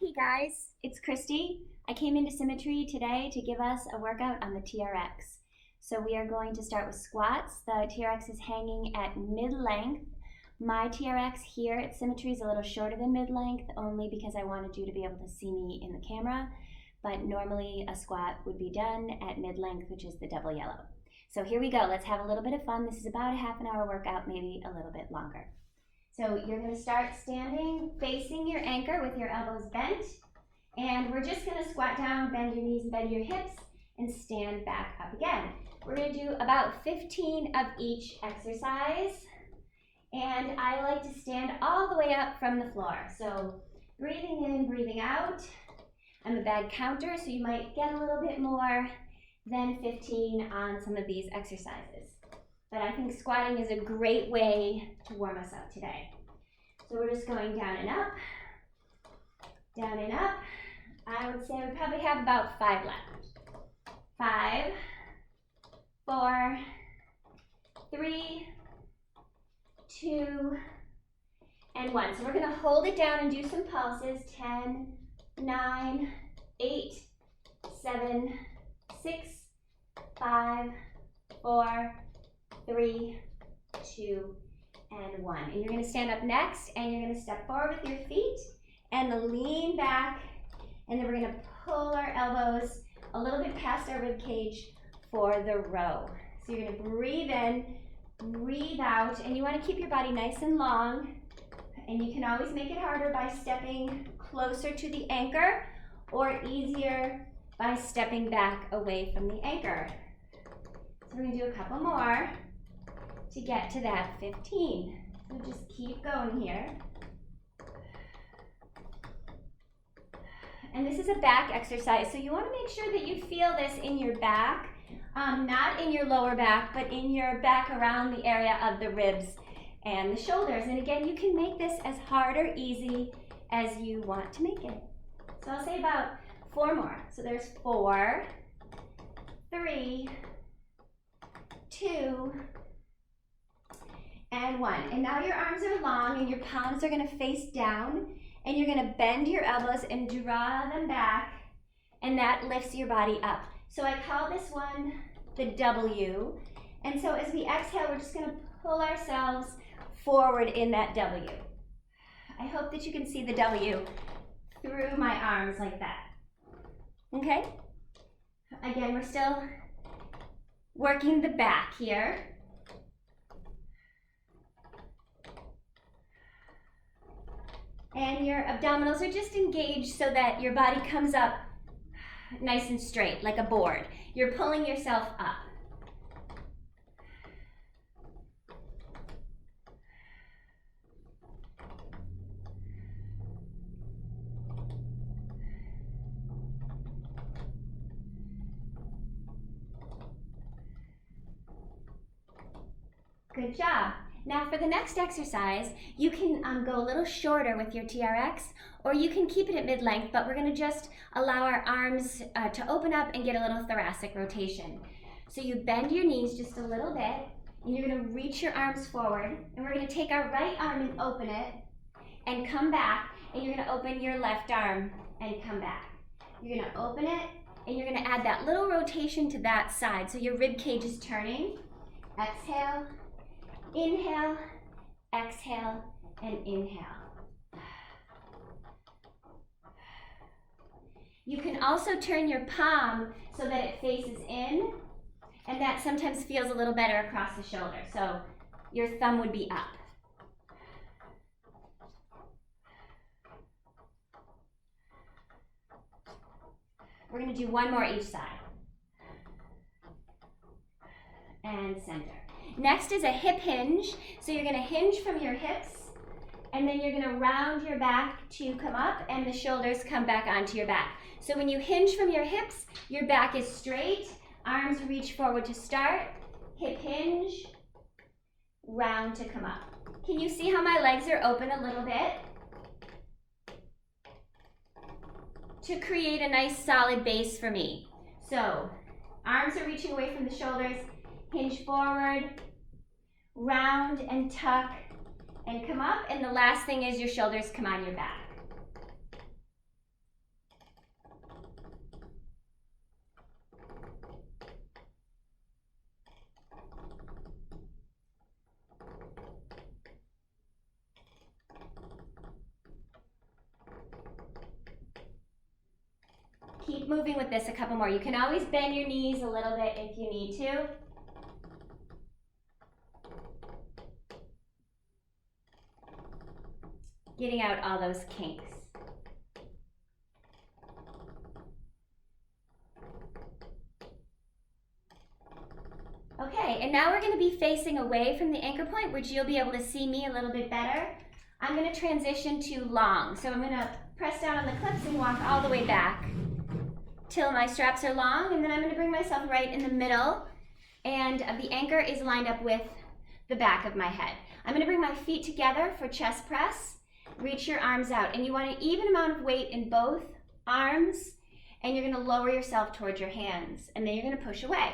Hey guys, it's Christy. I came into Symmetry today to give us a workout on the TRX. So we are going to start with squats. The TRX is hanging at mid-length. My TRX here at Symmetry is a little shorter than mid-length, only because I wanted you to be able to see me in the camera. But normally a squat would be done at mid-length, which is the double yellow. So here we go. Let's have a little bit of fun. This is about a half an hour workout, maybe a little bit longer. So you're going to start standing, facing your anchor with your elbows bent. And we're just going to squat down, bend your knees and bend your hips, and stand back up again. We're going to do about 15 of each exercise. And I like to stand all the way up from the floor. So breathing in, breathing out. I'm a bad counter, so you might get a little bit more than 15 on some of these exercises. But I think squatting is a great way to warm us up today. So we're just going down and up, down and up. I would say we probably have about 5 left. 5, 4, 3, 2, and 1. So we're going to hold it down and do some pulses. 10, 9, 8, 7, 6, 5, 4, 3, 2, and 1. And you're going to stand up next, and you're going to step forward with your feet and lean back, and then we're going to pull our elbows a little bit past our rib cage for the row. So you're going to breathe in, breathe out, and you want to keep your body nice and long, and you can always make it harder by stepping closer to the anchor, or easier by stepping back away from the anchor. So we're going to do a couple more to get to that 15. So just keep going here. And this is a back exercise, so you want to make sure that you feel this in your back, not in your lower back, but in your back around the area of the ribs and the shoulders. And again, you can make this as hard or easy as you want to make it. So I'll say about 4 more. So there's 4, 3, 2, and 1. And now your arms are long and your palms are going to face down, and you're going to bend your elbows and draw them back, and that lifts your body up. So I call this one the W. And so as we exhale, we're just going to pull ourselves forward in that W. I hope that you can see the W through my arms like that. Okay? Again, we're still working the back here. And your abdominals are just engaged so that your body comes up nice and straight, like a board. You're pulling yourself up. Good job. Now for the next exercise, you can go a little shorter with your TRX, or you can keep it at mid-length, but we're going to just allow our arms to open up and get a little thoracic rotation. So you bend your knees just a little bit, and you're going to reach your arms forward, and we're going to take our right arm and open it, and come back, and you're going to open your left arm and come back. You're going to open it, and you're going to add that little rotation to that side, so your rib cage is turning. Exhale. Inhale, exhale, and inhale. You can also turn your palm so that it faces in, and that sometimes feels a little better across the shoulder. So your thumb would be up. We're going to do 1 more each side. And center. Next is a hip hinge. So you're going to hinge from your hips, and then you're going to round your back to come up, and the shoulders come back onto your back. So when you hinge from your hips, your back is straight, arms reach forward to start, hip hinge, round to come up. Can you see how my legs are open a little bit? To create a nice solid base for me. So arms are reaching away from the shoulders, hinge forward, round and tuck, and come up. And the last thing is your shoulders come on your back. keep moving with this a couple more. You can always bend your knees a little bit if you need to. Getting out all those kinks. Okay, and now we're going to be facing away from the anchor point, which you'll be able to see me a little bit better. I'm going to transition to long. So I'm going to press down on the clips and walk all the way back till my straps are long, and then I'm going to bring myself right in the middle, and the anchor is lined up with the back of my head. I'm going to bring my feet together for chest press. Reach your arms out, and you want an even amount of weight in both arms, and you're going to lower yourself towards your hands, and then you're going to push away.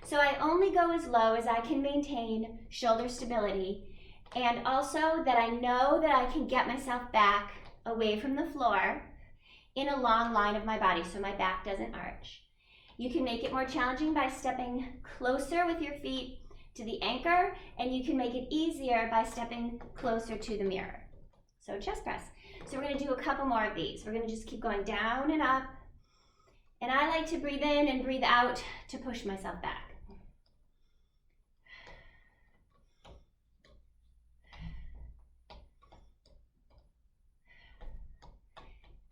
So I only go as low as I can maintain shoulder stability, and also that I know that I can get myself back away from the floor in a long line of my body so my back doesn't arch. You can make it more challenging by stepping closer with your feet to the anchor, and you can make it easier by stepping closer to the mirror. So chest press. So we're going to do a couple more of these. We're going to just keep going down and up, and I like to breathe in and breathe out to push myself back.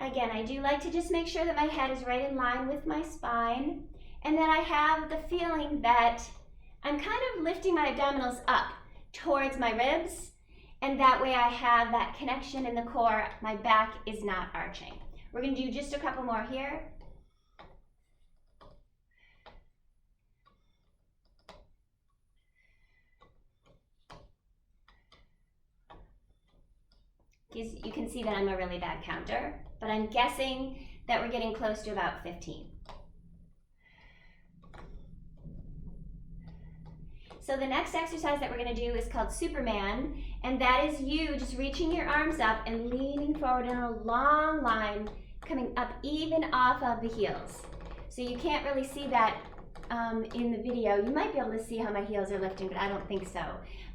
Again, I do like to just make sure that my head is right in line with my spine, and that I have the feeling that I'm kind of lifting my abdominals up towards my ribs, and that way I have that connection in the core. My back is not arching. We're going to do just a couple more here. You can see that I'm a really bad counter, but I'm guessing that we're getting close to about 15. So the next exercise that we're going to do is called Superman, and that is you just reaching your arms up and leaning forward in a long line, coming up even off of the heels. So you can't really see that in the video. You might be able to see how my heels are lifting, but I don't think so.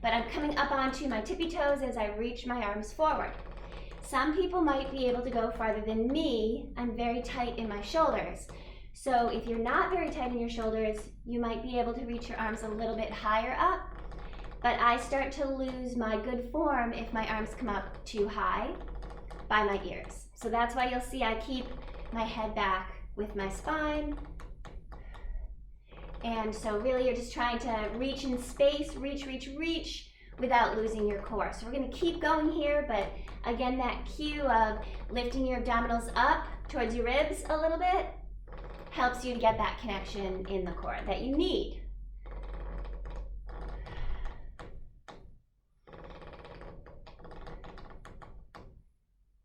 But I'm coming up onto my tippy toes as I reach my arms forward. Some people might be able to go farther than me. I'm very tight in my shoulders. So if you're not very tight in your shoulders, you might be able to reach your arms a little bit higher up, but I start to lose my good form if my arms come up too high by my ears. So that's why you'll see I keep my head back with my spine. And so really you're just trying to reach in space, reach, reach, reach without losing your core. So we're going to keep going here, but again, that cue of lifting your abdominals up towards your ribs a little bit helps you to get that connection in the core that you need.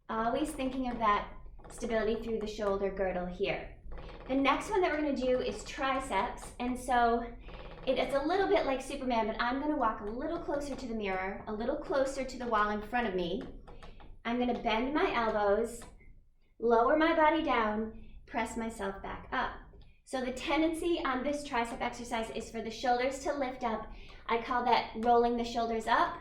Always thinking of that stability through the shoulder girdle here. The next one that we're going to do is triceps, and so it's a little bit like Superman, but I'm going to walk a little closer to the mirror, a little closer to the wall in front of me. I'm going to bend my elbows, lower my body down, press myself back up. So the tendency on this tricep exercise is for the shoulders to lift up. I call that rolling the shoulders up,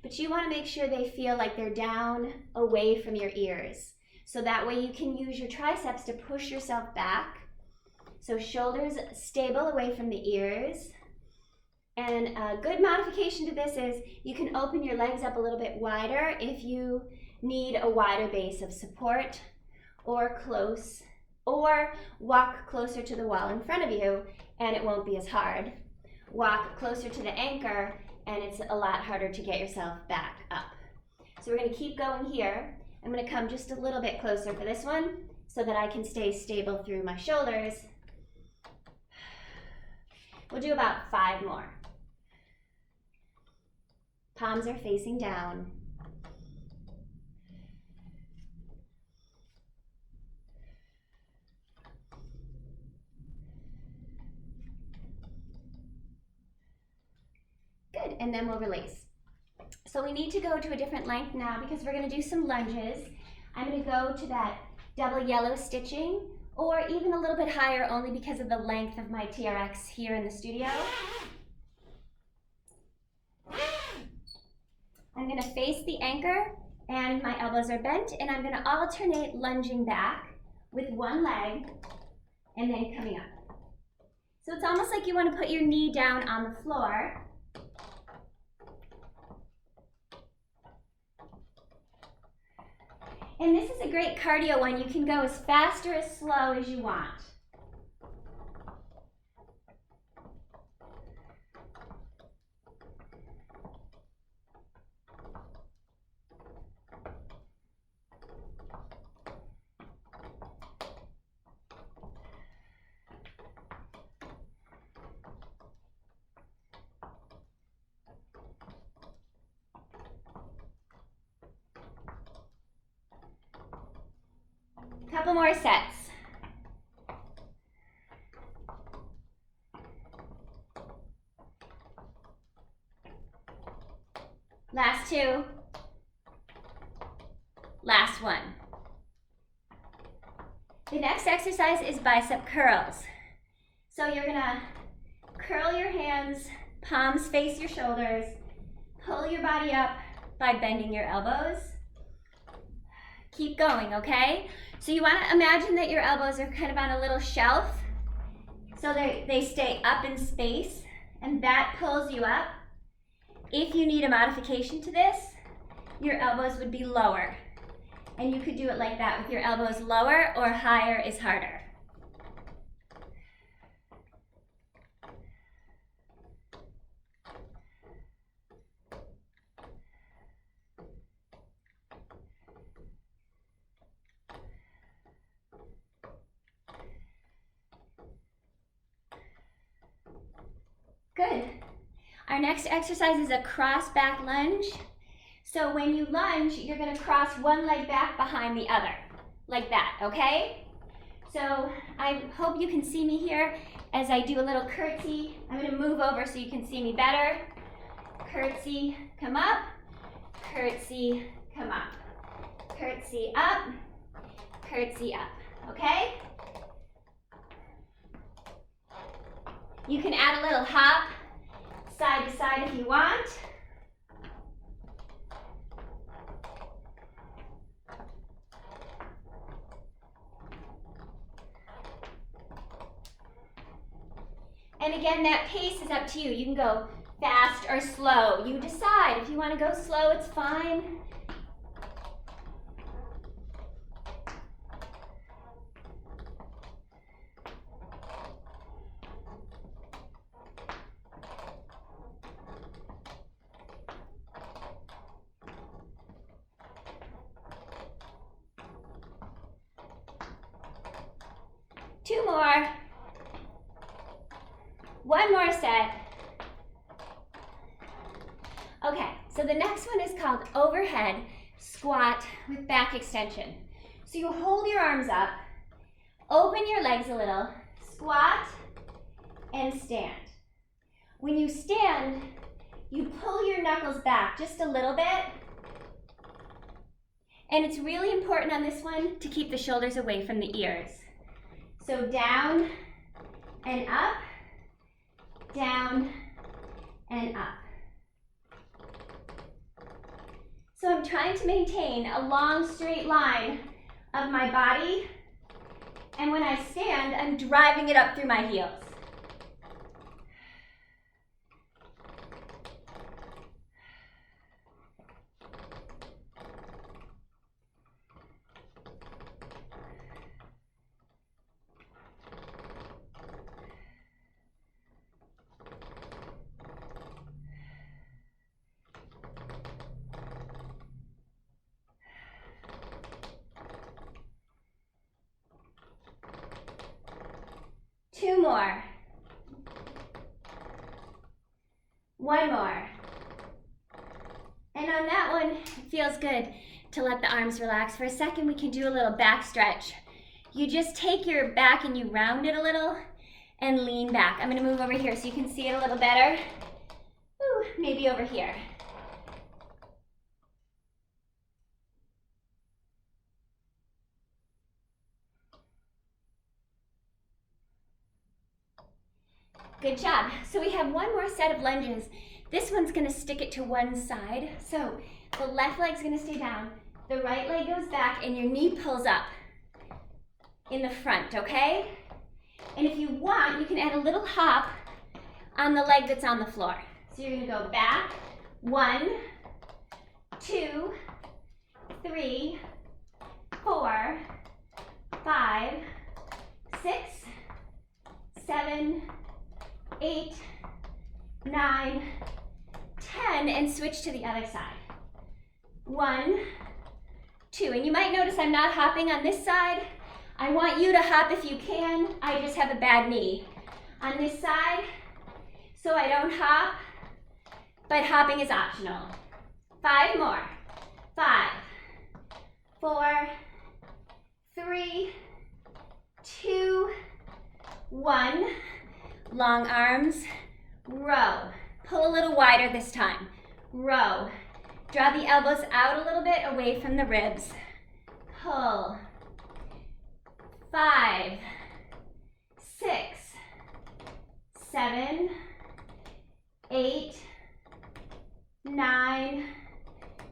but you want to make sure they feel like they're down away from your ears. So that way you can use your triceps to push yourself back. So shoulders stable away from the ears. And a good modification to this is you can open your legs up a little bit wider if you need a wider base of support, or walk closer to the wall in front of you and it won't be as hard. Walk closer to the anchor and it's a lot harder to get yourself back up. So we're going to keep going here. I'm going to come just a little bit closer for this one so that I can stay stable through my shoulders. We'll do about 5 more. Palms are facing down. Good, and then we'll release. So we need to go to a different length now because we're going to do some lunges. I'm going to go to that double yellow stitching, or even a little bit higher only because of the length of my TRX here in the studio. I'm going to face the anchor and my elbows are bent, and I'm going to alternate lunging back with one leg and then coming up. So it's almost like you want to put your knee down on the floor. And this is a great cardio one. You can go as fast or as slow as you want. Couple more sets. Last two. Last one. The next exercise is bicep curls. So you're gonna curl your hands, palms face your shoulders, pull your body up by bending your elbows. Keep going, okay? So you want to imagine that your elbows are kind of on a little shelf so they stay up in space, and that pulls you up. If you need a modification to this, your elbows would be lower. And you could do it like that with your elbows lower, or higher is harder. Good. Our next exercise is a cross back lunge. So when you lunge, you're going to cross one leg back behind the other, like that, okay? So I hope you can see me here as I do a little curtsy. I'm going to move over so you can see me better. Curtsy, come up. Curtsy, come up. Curtsy up. Curtsy up, okay? You can add a little hop side to side if you want. And again, that pace is up to you. You can go fast or slow. You decide. If you want to go slow, it's fine. Two more. One more set. Okay, so the next one is called overhead squat with back extension. So you hold your arms up, open your legs a little, squat, and stand. When you stand, you pull your knuckles back just a little bit. And it's really important on this one to keep the shoulders away from the ears. So down and up, down and up. So I'm trying to maintain a long straight line of my body, and when I stand, I'm driving it up through my heels. Two more. One more. And on that one, it feels good to let the arms relax. For a second, we can do a little back stretch. You just take your back and you round it a little and lean back. I'm going to move over here so you can see it a little better. Ooh, maybe over here. Good job. So we have one more set of lunges. This one's going to stick it to one side. So the left leg's going to stay down, the right leg goes back, and your knee pulls up in the front, okay? And if you want, you can add a little hop on the leg that's on the floor. So you're gonna go back, 1, 2, 3, 4, 5, 6, 7, 8, 9, 10, and switch to the other side. 1, 2, and you might notice I'm not hopping on this side. I want you to hop if you can. I just have a bad knee on this side, so I don't hop, but hopping is optional. 5 more. 5, 4, 3, 2, 1. Long arms, row. Pull a little wider this time. Row. Draw the elbows out a little bit away from the ribs. Pull. 5, 6, 7, 8, 9,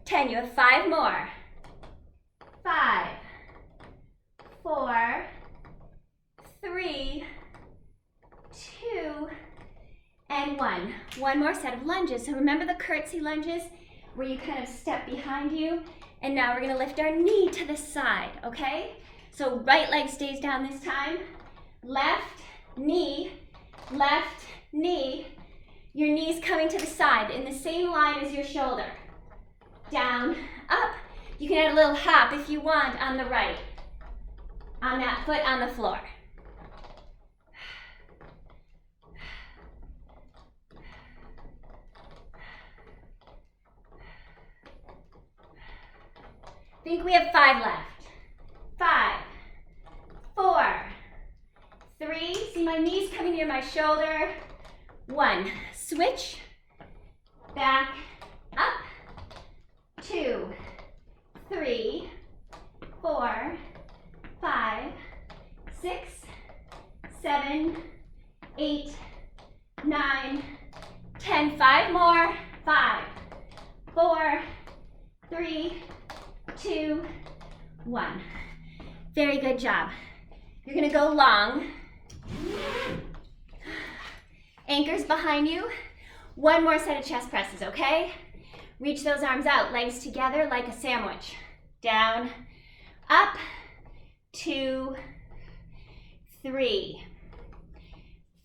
10. You have 5 more. 5, 4, 3, 2, and 1. One more set of lunges. So remember the curtsy lunges where you kind of step behind you, and now we're gonna lift our knee to the side, okay? So right leg stays down this time. Left knee, your knee's coming to the side in the same line as your shoulder. Down, up. You can add a little hop if you want on the right, on that foot on the floor. I think we have 5 left. 5, 4, 3. See my knees coming near my shoulder. 1. Switch. Back. Up. 2, 3, 4, 5, 6, 7, 8, 9, 10. 5 more. 5, 4, 3, 2, 1. Very good job. You're gonna go long. Anchors behind you. 1 more set of chest presses, okay? Reach those arms out, legs together like a sandwich. Down, up, 2, 3,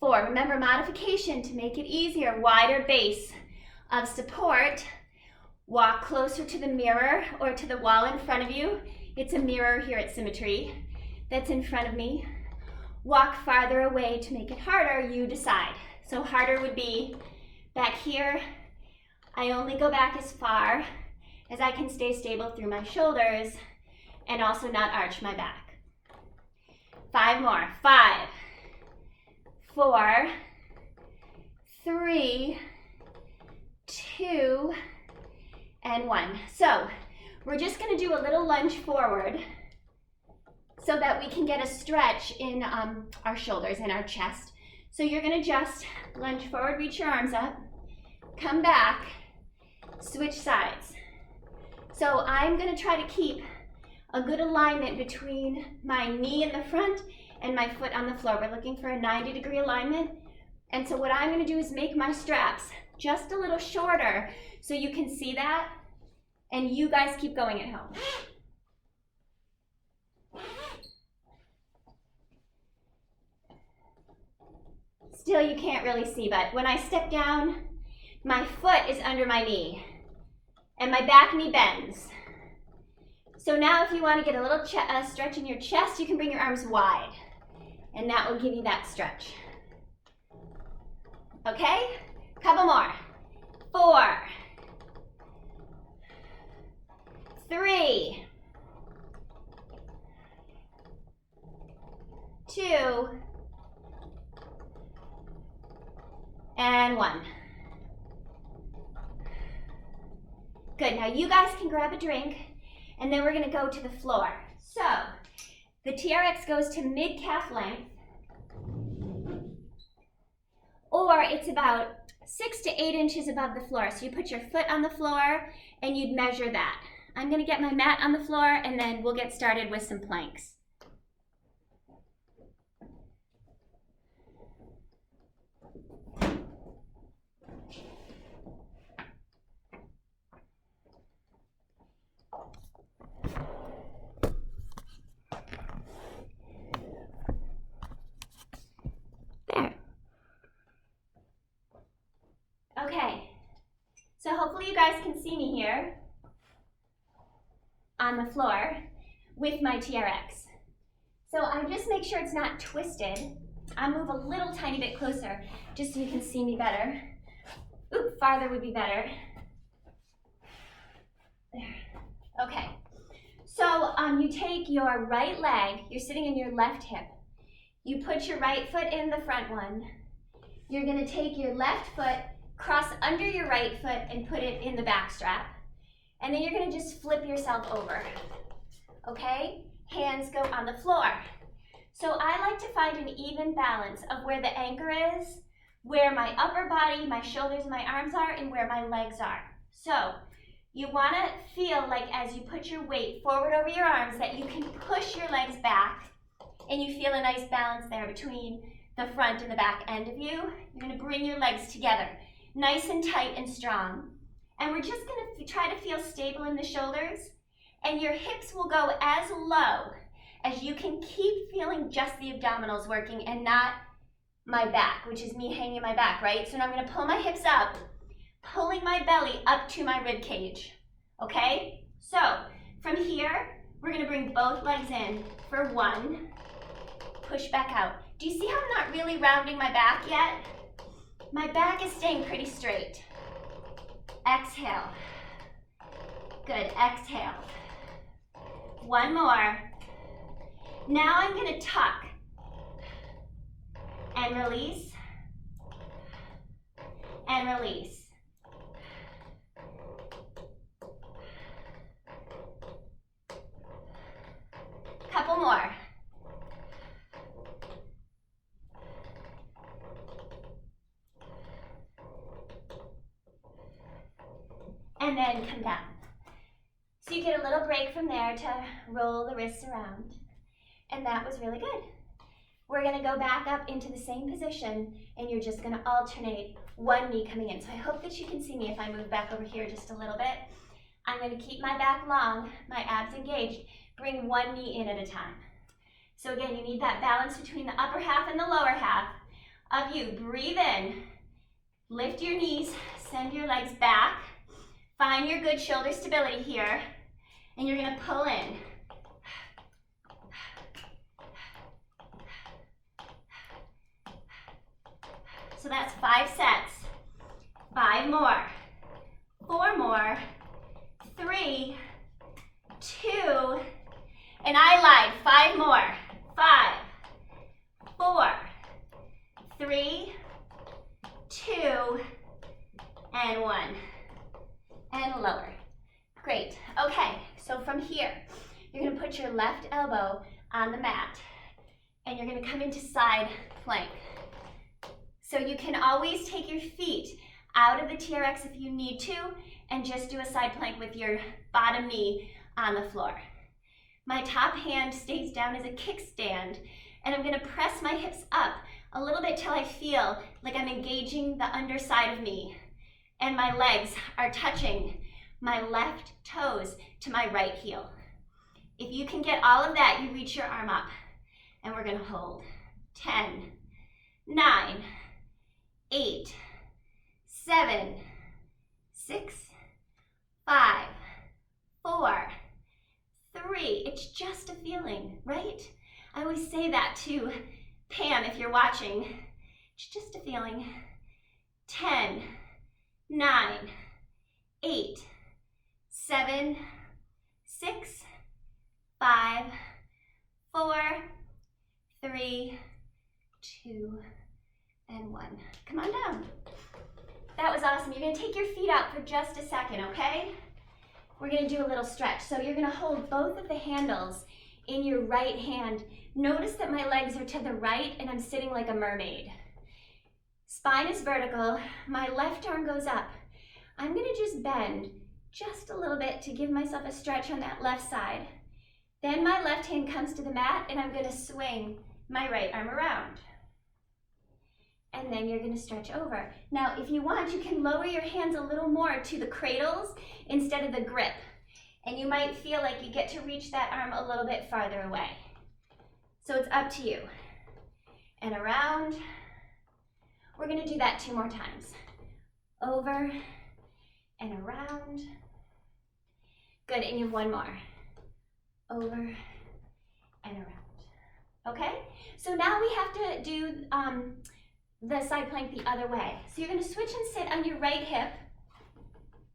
4. Remember, modification to make it easier. Wider base of support. Walk closer to the mirror or to the wall in front of you. It's a mirror here at Symmetry that's in front of me. Walk farther away to make it harder, you decide. So harder would be back here. I only go back as far as I can stay stable through my shoulders and also not arch my back. 5 more. 5, 4, 3, 2, and 1. So we're just going to do a little lunge forward so that we can get a stretch in our shoulders and our chest. So you're going to just lunge forward, reach your arms up, come back, switch sides. So I'm going to try to keep a good alignment between my knee in the front and my foot on the floor. We're looking for a 90-degree alignment. And so what I'm going to do is make my straps just a little shorter so you can see that, and you guys keep going at home. Still, you can't really see, but when I step down, my foot is under my knee, and my back knee bends. So now if you want to get a little stretch in your chest, you can bring your arms wide, and that will give you that stretch. Okay? Couple more. 4, 3, 2, and 1. Good, now you guys can grab a drink, and then we're gonna go to the floor. So, the TRX goes to mid-calf length, or it's about 6 to 8 inches above the floor. So you put your foot on the floor, and you'd measure that. I'm gonna get my mat on the floor, and then we'll get started with some planks. on the floor with my TRX. So I just make sure it's not twisted. I'll move a little tiny bit closer just so you can see me better. Oop, farther would be better. There. Okay. So you take your right leg, you're sitting in your left hip. You put your right foot in the front one. You're gonna take your left foot, cross under your right foot and put it in the back strap. And then you're gonna just flip yourself over, okay? Hands go on the floor. So I like to find an even balance of where the anchor is, where my upper body, my shoulders, and my arms are, and where my legs are. So you wanna feel like as you put your weight forward over your arms that you can push your legs back and you feel a nice balance there between the front and the back end of you. You're gonna bring your legs together, nice and tight and strong. And we're just gonna try to feel stable in the shoulders, and your hips will go as low as you can keep feeling just the abdominals working and not my back, which is me hanging my back, right? So now I'm gonna pull my hips up, pulling my belly up to my rib cage, okay? So from here, we're gonna bring both legs in for one, push back out. Do you see how I'm not really rounding my back yet? My back is staying pretty straight. Exhale. Good, exhale. One more. Now I'm gonna tuck and release and release. Couple more. And then come down. So you get a little break from there to roll the wrists around. And that was really good. We're gonna go back up into the same position and you're just gonna alternate one knee coming in. So I hope that you can see me if I move back over here just a little bit. I'm gonna keep my back long, my abs engaged, bring one knee in at a time. So again, you need that balance between the upper half and the lower half of you. Breathe in, lift your knees, send your legs back. Find your good shoulder stability here, and you're gonna pull in. So that's 5 sets. 5 more. 4 more. 3, 2, and I lied. 5 more. 5, 4, 3, 2, and 1. And lower. Great. Okay, so from here, you're gonna put your left elbow on the mat and you're gonna come into side plank. So you can always take your feet out of the TRX if you need to and just do a side plank with your bottom knee on the floor. My top hand stays down as a kickstand and I'm gonna press my hips up a little bit till I feel like I'm engaging the underside of me. And my legs are touching my left toes to my right heel. If you can get all of that, you reach your arm up. And we're gonna hold. 10, 9, 8, 7, 6, 5, 4, 3. It's just a feeling, right? I always say that to Pam if you're watching. It's just a feeling. 10, 9, 8, 7, 6, 5, 4, 3, 2, and 1. Come on down. That was awesome. You're gonna take your feet out for just a second, okay? We're gonna do a little stretch. So you're gonna hold both of the handles in your right hand. Notice that my legs are to the right and I'm sitting like a mermaid. Spine is vertical, my left arm goes up. I'm gonna just bend just a little bit to give myself a stretch on that left side. Then my left hand comes to the mat and I'm gonna swing my right arm around. And then you're gonna stretch over. Now, if you want, you can lower your hands a little more to the cradles instead of the grip. And you might feel like you get to reach that arm a little bit farther away. So it's up to you. And around. We're gonna do that 2 more times. Over and around. Good, and you have 1 more. over, and around. Okay? So now we have to do the side plank the other way. So you're going to switch and sit on your right hip.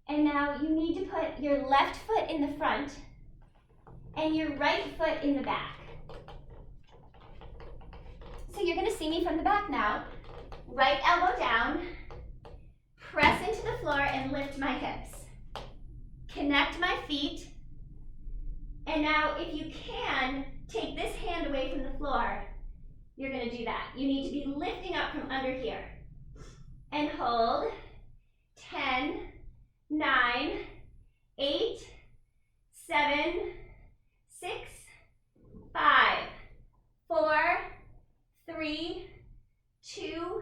And now you need to put your left foot in the front and your right foot in the back. So you're going to see me from the back now. Right elbow down, press into the floor and lift my hips. Connect my feet. And now if you can, take this hand away from the floor. You're going to do that. You need to be lifting up from under here. And hold. 10, 9, 8, 7, 6, 5, 4, 3, 2,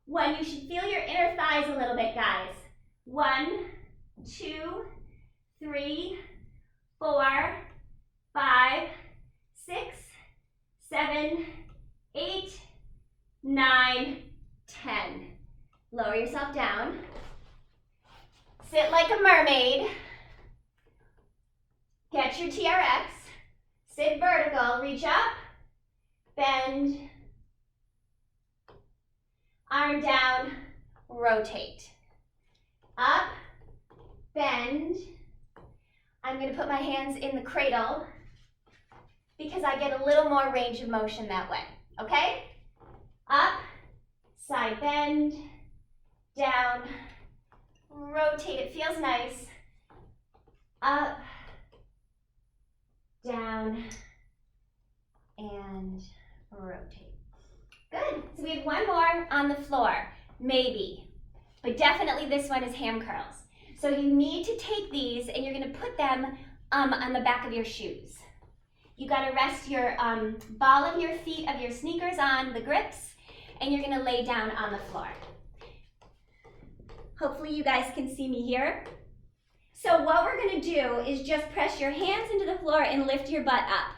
1. You should feel your inner thighs a little bit, guys. 1, 2, 3, 4, 5, 6, 7, 8, 9, 10. Lower yourself down. Sit like a mermaid. Get your TRX. Sit vertical. Reach up. Bend. Arm down. Rotate. Up. Bend. I'm going to put my hands in the cradle because I get a little more range of motion that way. Okay? Up. Side bend. Down. Rotate, it feels nice. Up, down, and rotate. Good, so we have one more on the floor, maybe, but definitely this one is ham curls. So you need to take these and you're gonna put them on the back of your shoes. You gotta rest your ball of your feet of your sneakers on the grips and you're gonna lay down on the floor. Hopefully you guys can see me here. So what we're gonna do is just press your hands into the floor and lift your butt up.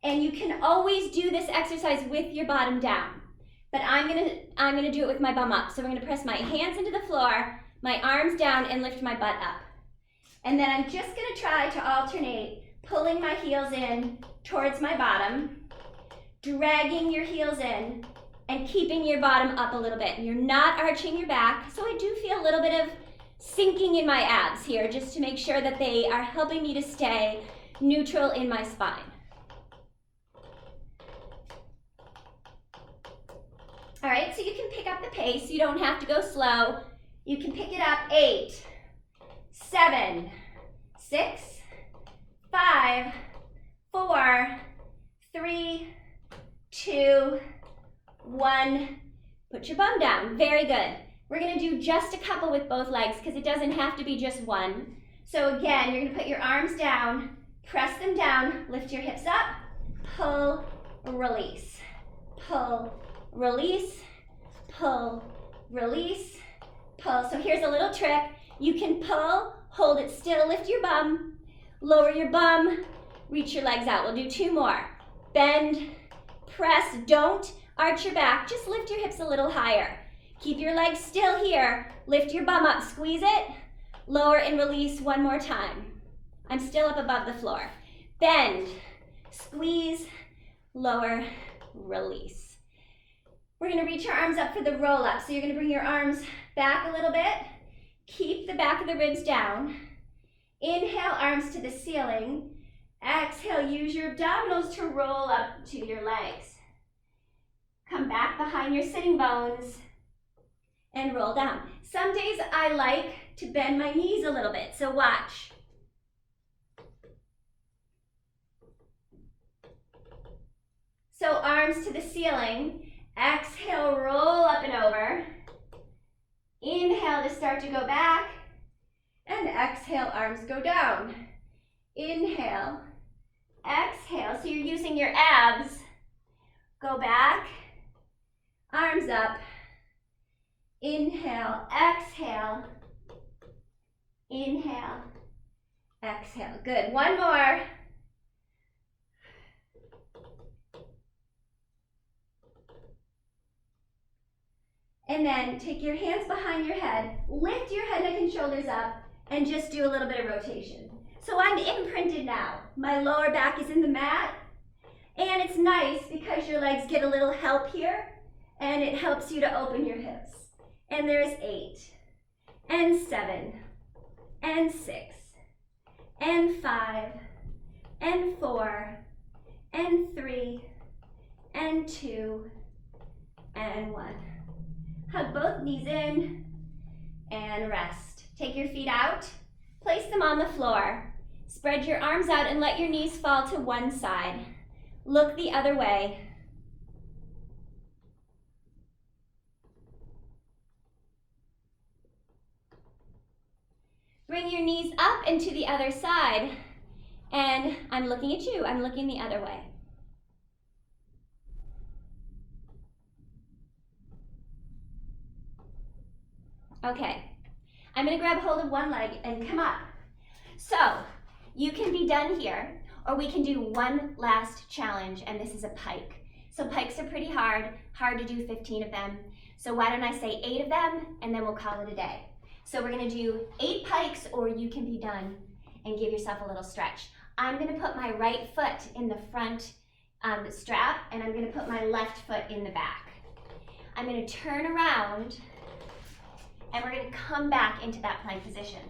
And you can always do this exercise with your bottom down. But I'm gonna do it with my bum up. So I'm gonna press my hands into the floor, my arms down, and lift my butt up. And then I'm just gonna try to alternate pulling my heels in towards my bottom, dragging your heels in, and keeping your bottom up a little bit. And you're not arching your back, so I do feel a little bit of sinking in my abs here, just to make sure that they are helping me to stay neutral in my spine. All right, so you can pick up the pace. You don't have to go slow. You can pick it up. 8, 7, 6, 5, 4, 3, 2, 1. Put your bum down. Very good. We're going to do just a couple with both legs because it doesn't have to be just one. So again, you're going to put your arms down, press them down, lift your hips up, pull, release, pull, release, pull, release, pull. So here's a little trick. You can pull, hold it still, lift your bum, lower your bum, reach your legs out. We'll do 2 more. Bend, press, don't arch your back, just lift your hips a little higher. Keep your legs still here, lift your bum up, squeeze it, lower and release 1 more time. I'm still up above the floor. Bend, squeeze, lower, release. We're gonna reach our arms up for the roll up. So you're gonna bring your arms back a little bit, keep the back of the ribs down. Inhale, arms to the ceiling. Exhale, use your abdominals to roll up to your legs. Come back behind your sitting bones and roll down. Some days I like to bend my knees a little bit, so watch. So arms to the ceiling. Exhale, roll up and over. Inhale to start to go back. And exhale, arms go down. Inhale, exhale. So you're using your abs. Go back, arms up. Inhale, exhale. Inhale, exhale. Good. 1 more. And then take your hands behind your head, lift your head, neck, and shoulders up, and just do a little bit of rotation. So I'm imprinted now. My lower back is in the mat, and it's nice because your legs get a little help here, and it helps you to open your hips. And there's 8, and 7, and 6, and 5, and 4, and 3, and 2, and 1. Hug both knees in, and rest. Take your feet out, place them on the floor. Spread your arms out and let your knees fall to one side. Look the other way. Bring your knees up and to the other side. And I'm looking at you. I'm looking the other way. Okay. I'm going to grab hold of one leg and come up. So, you can be done here, or we can do one last challenge, and this is a pike. So pikes are pretty hard to do 15 of them. So why don't I say 8 of them, and then we'll call it a day. So we're gonna do 8 pikes, or you can be done and give yourself a little stretch. I'm gonna put my right foot in the front strap, and I'm gonna put my left foot in the back. I'm gonna turn around, and we're gonna come back into that plank position.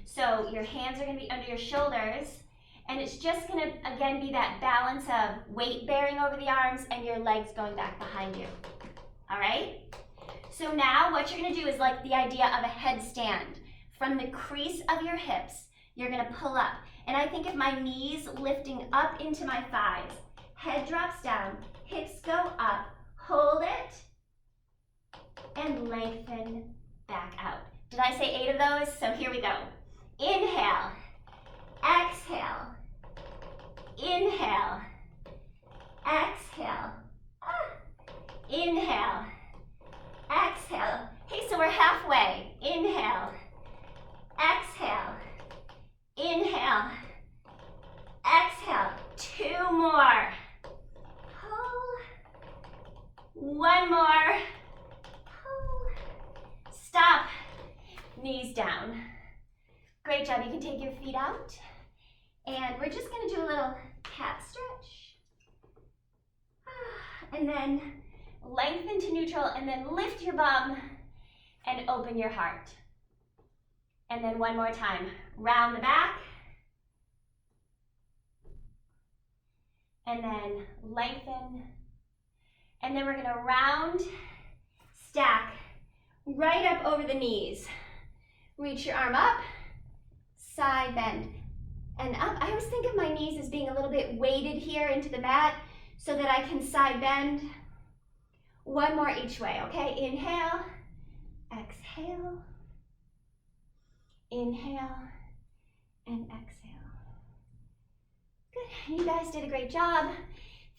So your hands are gonna be under your shoulders, and it's just gonna, again, be that balance of weight bearing over the arms and your legs going back behind you. All right? So now what you're gonna do is like the idea of a headstand. From the crease of your hips, you're gonna pull up. And I think of my knees lifting up into my thighs. Head drops down, hips go up, hold it, and lengthen back out. Did I say 8 of those? So here we go. Inhale, exhale, inhale, exhale, inhale, exhale. Hey, so we're halfway. Inhale, exhale, inhale, exhale. 2 more. Pull. 1 more. Pull. Stop. Knees down. Great job. You can take your feet out. And we're just going to do a little cat stretch. And then lengthen to neutral, and then lift your bum and open your heart. And then one more time. Round the back. And then lengthen. And then we're going to round, stack, right up over the knees. Reach your arm up, side bend, and up. I always think of my knees as being a little bit weighted here into the mat so that I can side bend. 1 more each way, okay? Inhale, exhale, inhale, and exhale. Good, you guys did a great job.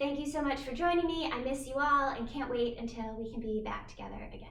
Thank you so much for joining me. I miss you all and can't wait until we can be back together again.